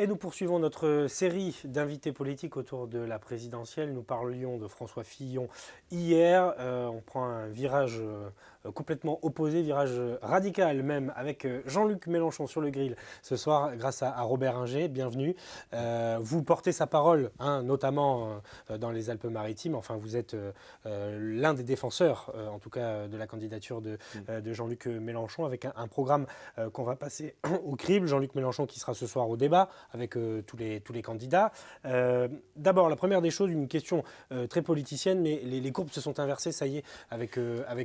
Et nous poursuivons notre série d'invités politiques autour de la présidentielle. Nous parlions de François Fillon hier. On prend un virage complètement opposé, virage radical même, avec Jean-Luc Mélenchon sur le grill ce soir grâce à Robert Inger. Bienvenue. Vous portez sa parole, hein, notamment dans les Alpes-Maritimes. Enfin, vous êtes l'un des défenseurs, en tout cas, de la candidature de Jean-Luc Mélenchon, avec un programme qu'on va passer au crible. Jean-Luc Mélenchon qui sera ce soir au débat avec tous les candidats. D'abord, la première des choses, une question très politicienne, mais les courbes se sont inversées, ça y est, avec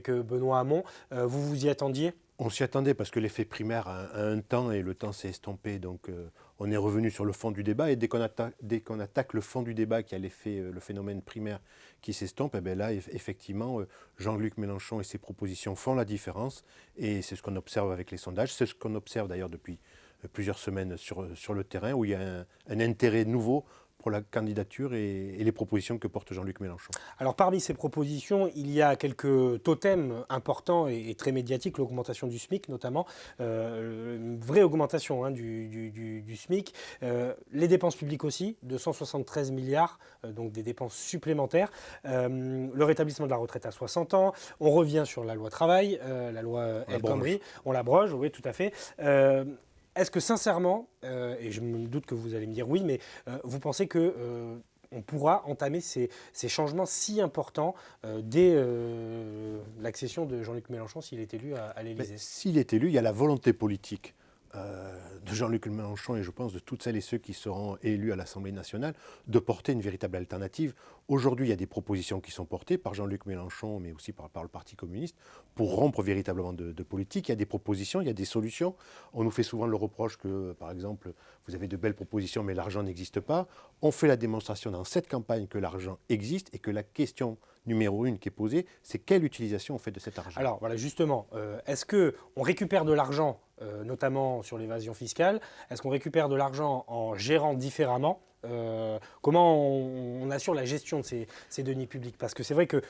Benoît Hamon. Vous vous y attendiez ? On s'y attendait parce que l'effet primaire a un temps et le temps s'est estompé. Donc on est revenu sur le fond du débat. Et dès qu'on attaque le fond du débat qui a le phénomène primaire qui s'estompe, et bien là, effectivement, Jean-Luc Mélenchon et ses propositions font la différence. Et c'est ce qu'on observe avec les sondages. C'est ce qu'on observe d'ailleurs depuis plusieurs semaines sur le terrain, où il y a un intérêt nouveau pour la candidature et les propositions que porte Jean-Luc Mélenchon. Alors parmi ces propositions, il y a quelques totems importants et très médiatiques, l'augmentation du SMIC notamment, une vraie augmentation du SMIC, les dépenses publiques aussi, de 173 milliards, donc des dépenses supplémentaires, le rétablissement de la retraite à 60 ans, on revient sur la loi travail, la loi El Khomri, on l'abroge, oui tout à fait. Est-ce que sincèrement, et je me doute que vous allez me dire oui, mais vous pensez que on pourra entamer ces changements si importants dès l'accession de Jean-Luc Mélenchon s'il est élu à l'Élysée ? S'il est élu, il y a la volonté politique de Jean-Luc Mélenchon et je pense de toutes celles et ceux qui seront élus à l'Assemblée nationale de porter une véritable alternative. Aujourd'hui, il y a des propositions qui sont portées par Jean-Luc Mélenchon, mais aussi par le Parti communiste, pour rompre véritablement de politique. Il y a des propositions, il y a des solutions. On nous fait souvent le reproche que, par exemple, vous avez de belles propositions, mais l'argent n'existe pas. On fait la démonstration dans cette campagne que l'argent existe et que la question numéro 1 qui est posée, c'est quelle utilisation on fait de cet argent. Alors voilà, justement, est-ce qu'on récupère de l'argent, notamment sur l'évasion fiscale ? Est-ce qu'on récupère de l'argent en gérant différemment ? Comment on assure la gestion de ces deniers publics ? Parce que c'est vrai que,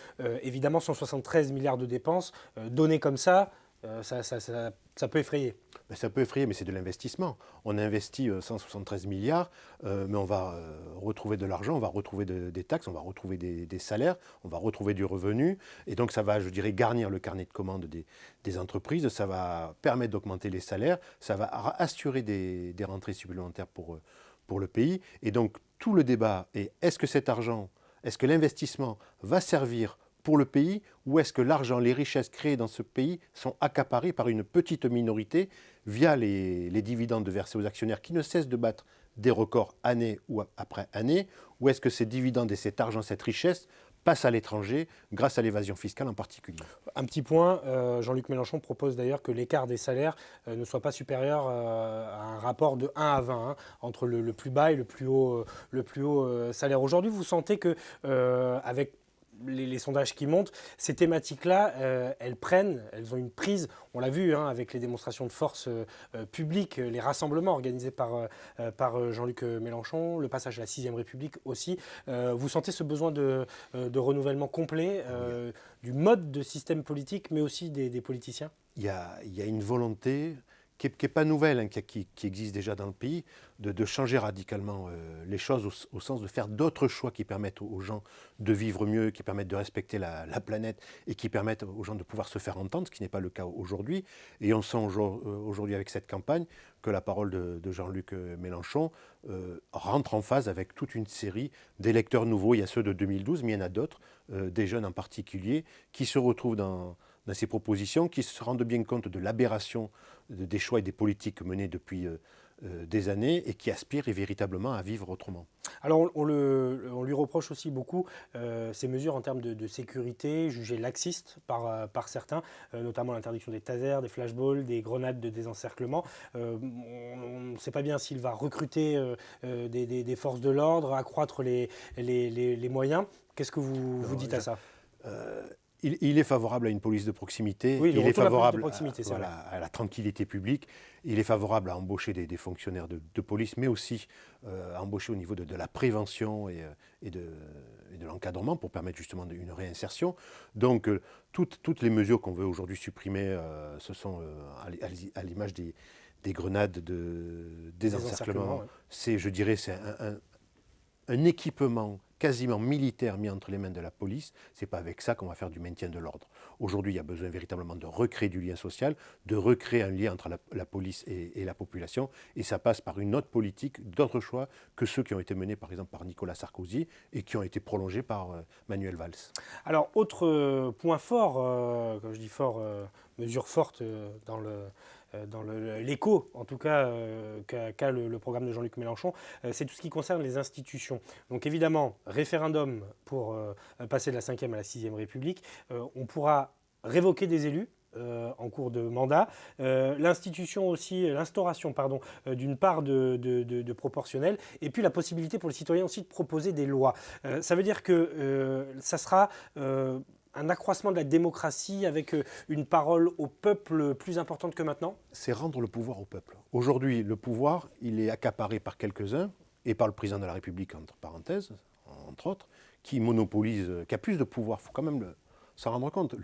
évidemment, 173 milliards de dépenses, données comme ça peut effrayer. Ça peut effrayer, mais c'est de l'investissement. On investit 173 milliards, mais on va retrouver de l'argent, on va retrouver des taxes, on va retrouver des salaires, on va retrouver du revenu. Et donc ça va, je dirais, garnir le carnet de commandes des entreprises, ça va permettre d'augmenter les salaires, ça va assurer des rentrées supplémentaires pour le pays. Et donc tout le débat est, est-ce que cet argent, est-ce que l'investissement va servir pour le pays, ou est-ce que l'argent, les richesses créées dans ce pays sont accaparées par une petite minorité via les dividendes versés aux actionnaires qui ne cessent de battre des records année ou après année, ou est-ce que ces dividendes et cet argent, cette richesse passent à l'étranger grâce à l'évasion fiscale en particulier. Un petit point, Jean-Luc Mélenchon propose d'ailleurs que l'écart des salaires ne soit pas supérieur à un rapport de 1 à 20 entre le plus bas et le plus haut salaire. Aujourd'hui, vous sentez que avec les sondages qui montent, ces thématiques-là, elles ont une prise, on l'a vu avec les démonstrations de force publiques, les rassemblements organisés par Jean-Luc Mélenchon, le passage à la 6ème République aussi. Vous sentez ce besoin de renouvellement complet du mode de système politique, mais aussi des politiciens ? Il y a une volonté qui n'est pas nouvelle, qui existe déjà dans le pays, de changer radicalement les choses au sens de faire d'autres choix qui permettent aux gens de vivre mieux, qui permettent de respecter la planète et qui permettent aux gens de pouvoir se faire entendre, ce qui n'est pas le cas aujourd'hui. Et on sent aujourd'hui avec cette campagne que la parole de Jean-Luc Mélenchon rentre en phase avec toute une série d'électeurs nouveaux. Il y a ceux de 2012, mais il y en a d'autres, des jeunes en particulier, qui se retrouvent dans ces propositions, qui se rendent bien compte de l'aberration des choix et des politiques menées depuis des années et qui aspirent véritablement à vivre autrement. Alors on lui reproche aussi beaucoup ces mesures en termes de sécurité, jugées laxistes par certains, notamment l'interdiction des tasers, des flashballs, des grenades de désencerclement. On ne sait pas bien s'il va recruter des forces de l'ordre, accroître les moyens. Qu'est-ce que vous dites à ça ? Il est favorable à une police de proximité, oui, il est favorable à la tranquillité publique, il est favorable à embaucher des fonctionnaires de police, mais aussi à embaucher au niveau de la prévention et de l'encadrement pour permettre justement une réinsertion. Donc toutes les mesures qu'on veut aujourd'hui supprimer, ce sont à l'image des grenades de désencerclement. Ouais. C'est, je dirais, c'est un équipement quasiment militaire mis entre les mains de la police. Ce n'est pas avec ça qu'on va faire du maintien de l'ordre. Aujourd'hui, il y a besoin véritablement de recréer du lien social, de recréer un lien entre la police et la population. Et ça passe par une autre politique, d'autres choix que ceux qui ont été menés par exemple par Nicolas Sarkozy et qui ont été prolongés par Manuel Valls. Alors, autre point fort, quand je dis fort, mesure forte dans l'écho, en tout cas, qu'a le programme de Jean-Luc Mélenchon, c'est tout ce qui concerne les institutions. Donc évidemment, référendum pour passer de la 5e à la 6e République. On pourra révoquer des élus en cours de mandat. L'instauration d'une part de proportionnel, et puis la possibilité pour les citoyens aussi de proposer des lois. Ça veut dire que ça sera un accroissement de la démocratie avec une parole au peuple plus importante que maintenant? C'est rendre le pouvoir au peuple. Aujourd'hui, le pouvoir, il est accaparé par quelques-uns et par le président de la République, entre parenthèses, entre autres, qui monopolise, qui a plus de pouvoir. Il faut quand même s'en rendre compte.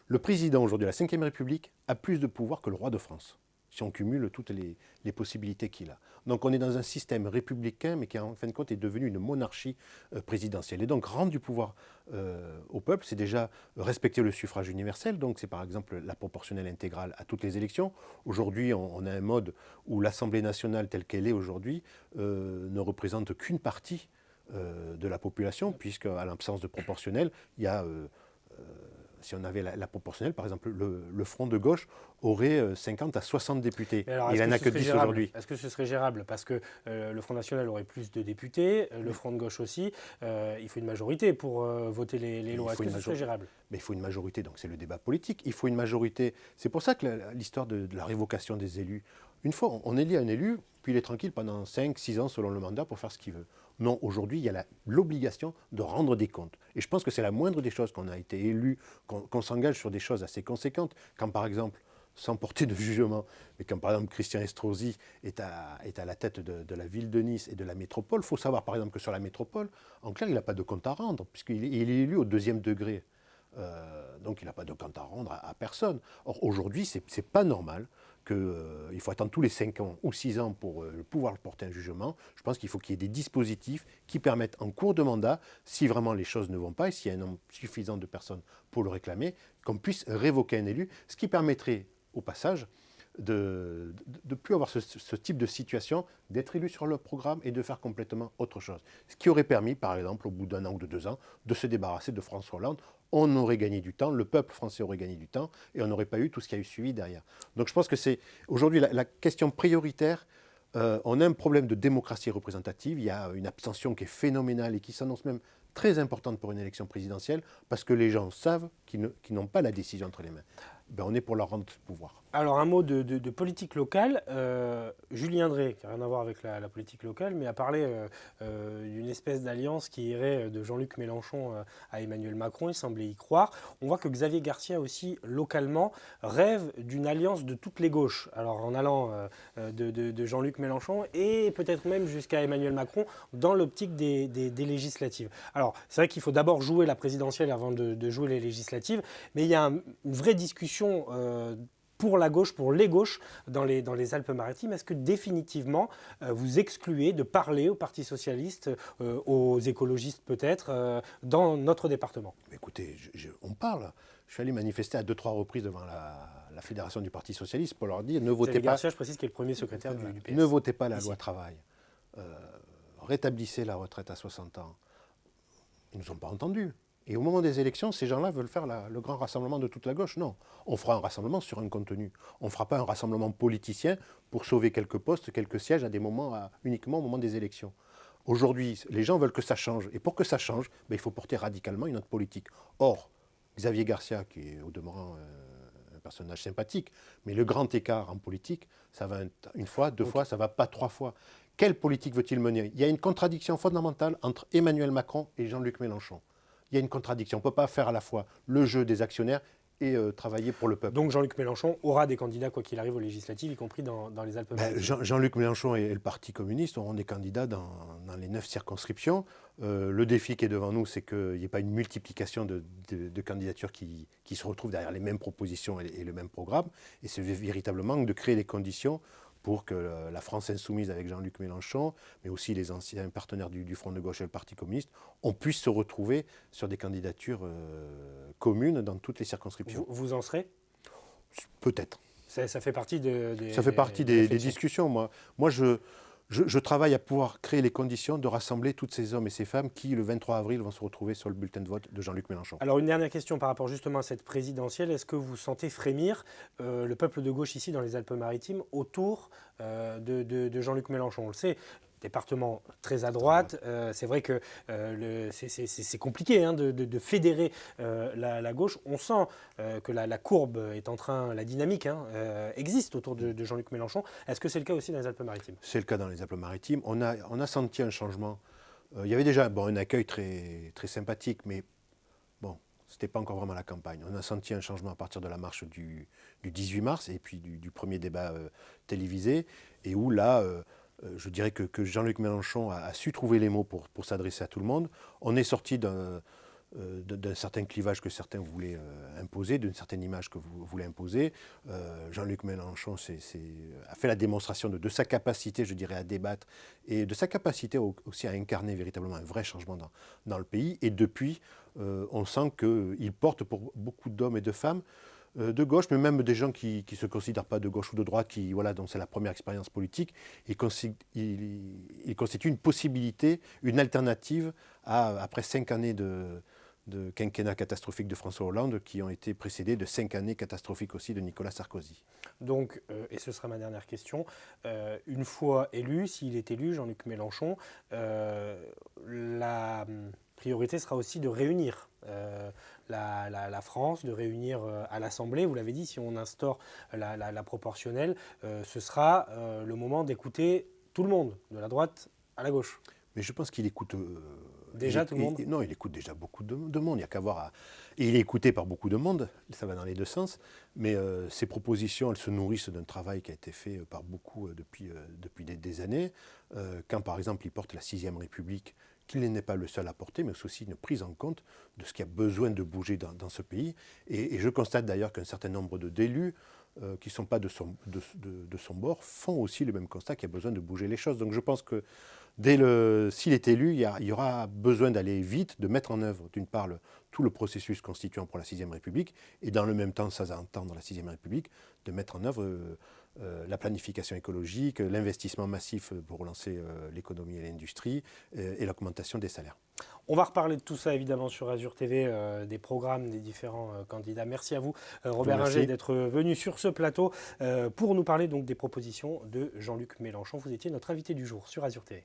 Le président aujourd'hui de la 5e République a plus de pouvoir que le roi de France, si on cumule toutes les possibilités qu'il a. Donc on est dans un système républicain, mais qui en fin de compte est devenu une monarchie présidentielle. Et donc rendre du pouvoir au peuple, c'est déjà respecter le suffrage universel. Donc c'est par exemple la proportionnelle intégrale à toutes les élections. Aujourd'hui, on a un mode où l'Assemblée nationale telle qu'elle est aujourd'hui ne représente qu'une partie de la population, puisque à l'absence de proportionnelle, il y a... si on avait la proportionnelle, par exemple, le Front de gauche aurait 50 à 60 députés. Alors, il n'en a que 10 aujourd'hui. Est-ce que ce serait gérable? Parce que le Front national aurait plus de députés, le Front de gauche aussi. Il faut une majorité pour voter les lois. Est-ce que ce serait gérable? Mais il faut une majorité, donc c'est le débat politique. Il faut une majorité. C'est pour ça que l'histoire de la révocation des élus, une fois on élit un élu, puis il est tranquille pendant 5-6 ans selon le mandat pour faire ce qu'il veut. Non, aujourd'hui, il y a l'obligation de rendre des comptes. Et je pense que c'est la moindre des choses qu'on a été élu, qu'on s'engage sur des choses assez conséquentes. Quand, par exemple, sans porter de jugement, mais quand, par exemple, Christian Estrosi est à la tête de la ville de Nice et de la métropole, il faut savoir, par exemple, que sur la métropole, en clair, il n'a pas de compte à rendre, puisqu'il est élu au 2e degré. Donc, il n'a pas de compte à rendre à personne. Or, aujourd'hui, ce n'est pas normal qu'il faut attendre tous les 5 ans ou 6 ans pour pouvoir porter un jugement. Je pense qu'il faut qu'il y ait des dispositifs qui permettent en cours de mandat, si vraiment les choses ne vont pas et s'il y a un nombre suffisant de personnes pour le réclamer, qu'on puisse révoquer un élu, ce qui permettrait au passage de ne plus avoir ce type de situation, d'être élu sur le programme et de faire complètement autre chose. Ce qui aurait permis, par exemple, au bout d'1 an ou de 2 ans, de se débarrasser de François Hollande. On aurait gagné du temps, le peuple français aurait gagné du temps, et on n'aurait pas eu tout ce qui a eu suivi derrière. Donc je pense que c'est aujourd'hui la question prioritaire. On a un problème de démocratie représentative, il y a une abstention qui est phénoménale et qui s'annonce même très importante pour une élection présidentielle, parce que les gens savent qu'ils n'ont pas la décision entre les mains. Ben, on est pour leur rendre le pouvoir. Alors un mot de politique locale. Julien Drey, qui n'a rien à voir avec la politique locale, mais a parlé d'une espèce d'alliance qui irait de Jean-Luc Mélenchon à Emmanuel Macron. Il semblait y croire. On voit que Xavier Garcia aussi, localement, rêve d'une alliance de toutes les gauches. Alors en allant de Jean-Luc Mélenchon et peut-être même jusqu'à Emmanuel Macron dans l'optique des législatives. Alors c'est vrai qu'il faut d'abord jouer la présidentielle avant de jouer les législatives, mais il y a une vraie discussion pour la gauche, pour les gauches dans les Alpes-Maritimes. Est-ce que définitivement vous excluez de parler au Parti socialiste, aux écologistes peut-être, dans notre département? Écoutez, on parle. Je suis allé manifester à 2-3 reprises devant la fédération du Parti socialiste pour leur dire ne votez pas. Garcia, je précise, qui est le premier secrétaire du PS. Ne votez pas la loi travail. Rétablissez la retraite à 60 ans. Ils ne nous ont pas entendus. Et au moment des élections, ces gens-là veulent faire le grand rassemblement de toute la gauche. Non, on fera un rassemblement sur un contenu. On ne fera pas un rassemblement politicien pour sauver quelques postes, quelques sièges à des moments, uniquement au moment des élections. Aujourd'hui, les gens veulent que ça change. Et pour que ça change, il faut porter radicalement une autre politique. Or, Xavier Garcia, qui est au demeurant un personnage sympathique, mais le grand écart en politique, ça va une fois, 2 fois, ça ne va pas 3 fois. Quelle politique veut-il mener? Il y a une contradiction fondamentale entre Emmanuel Macron et Jean-Luc Mélenchon. Il y a une contradiction. On ne peut pas faire à la fois le jeu des actionnaires et travailler pour le peuple. Donc Jean-Luc Mélenchon aura des candidats, quoi qu'il arrive, aux législatives, y compris dans les Alpes-Maritimes. Jean-Luc Mélenchon et le Parti communiste auront des candidats dans les 9 circonscriptions. Le défi qui est devant nous, c'est qu'il n'y ait pas une multiplication de candidatures qui se retrouvent derrière les mêmes propositions et le même programme. Et c'est véritablement de créer les conditions pour que la France insoumise avec Jean-Luc Mélenchon, mais aussi les anciens partenaires du Front de gauche et le Parti communiste, on puisse se retrouver sur des candidatures communes dans toutes les circonscriptions. Vous en serez? Peut-être. Ça fait partie Ça fait partie des discussions. Moi je travaille à pouvoir créer les conditions de rassembler tous ces hommes et ces femmes qui, le 23 avril, vont se retrouver sur le bulletin de vote de Jean-Luc Mélenchon. Alors, une dernière question par rapport justement à cette présidentielle. Est-ce que vous sentez frémir le peuple de gauche ici dans les Alpes-Maritimes autour de Jean-Luc Mélenchon? On le sait, département très à droite. C'est vrai que c'est compliqué de fédérer la gauche. On sent que la courbe est en train, la dynamique existe autour de Jean-Luc Mélenchon. Est-ce que c'est le cas aussi dans les Alpes-Maritimes? C'est le cas dans les Alpes-Maritimes. On a senti un changement. Il y avait déjà un accueil très, très sympathique, mais bon, ce n'était pas encore vraiment la campagne. On a senti un changement à partir de la marche du 18 mars et puis du premier débat télévisé, et où là, je dirais que Jean-Luc Mélenchon a su trouver les mots pour s'adresser à tout le monde. On est sorti d'un certain clivage que certains voulaient imposer, d'une certaine image que vous voulez imposer. Jean-Luc Mélenchon a fait la démonstration de sa capacité, je dirais, à débattre et de sa capacité aussi à incarner véritablement un vrai changement dans le pays. Et depuis, on sent qu'il porte pour beaucoup d'hommes et de femmes de gauche, mais même des gens qui ne se considèrent pas de gauche ou de droite, dont c'est la première expérience politique, il constitue une possibilité, une alternative après 5 années de quinquennat catastrophique de François Hollande, qui ont été précédées de 5 années catastrophiques aussi de Nicolas Sarkozy. Donc, et ce sera ma dernière question, une fois élu, s'il est élu, Jean-Luc Mélenchon, la priorité sera aussi de réunir la France, de réunir à l'Assemblée. Vous l'avez dit, si on instaure la proportionnelle, ce sera le moment d'écouter tout le monde, de la droite à la gauche. Mais je pense qu'il écoute... Déjà tout le monde? Non, il écoute déjà beaucoup de monde. Il n'y a qu'à voir. Et il est écouté par beaucoup de monde, ça va dans les deux sens. Mais ses propositions, elles se nourrissent d'un travail qui a été fait par beaucoup depuis des années. Quand, par exemple, il porte la 6e République, qu'il n'est pas le seul à porter, mais c'est aussi une prise en compte de ce qu'il y a besoin de bouger dans ce pays. Et je constate d'ailleurs qu'un certain nombre d'élus qui ne sont pas de son bord font aussi le même constat qu'il y a besoin de bouger les choses. Donc je pense que s'il est élu, il y aura besoin d'aller vite, de mettre en œuvre, d'une part, tout le processus constituant pour la 6e République, et dans le même temps, ça entend dans la 6e République, de mettre en œuvre la planification écologique, l'investissement massif pour relancer l'économie et l'industrie, et l'augmentation des salaires. On va reparler de tout ça évidemment sur Azur TV, des programmes des différents candidats. Merci à vous, Robert Inger, d'être venu sur ce plateau pour nous parler donc des propositions de Jean-Luc Mélenchon. Vous étiez notre invité du jour sur Azur TV.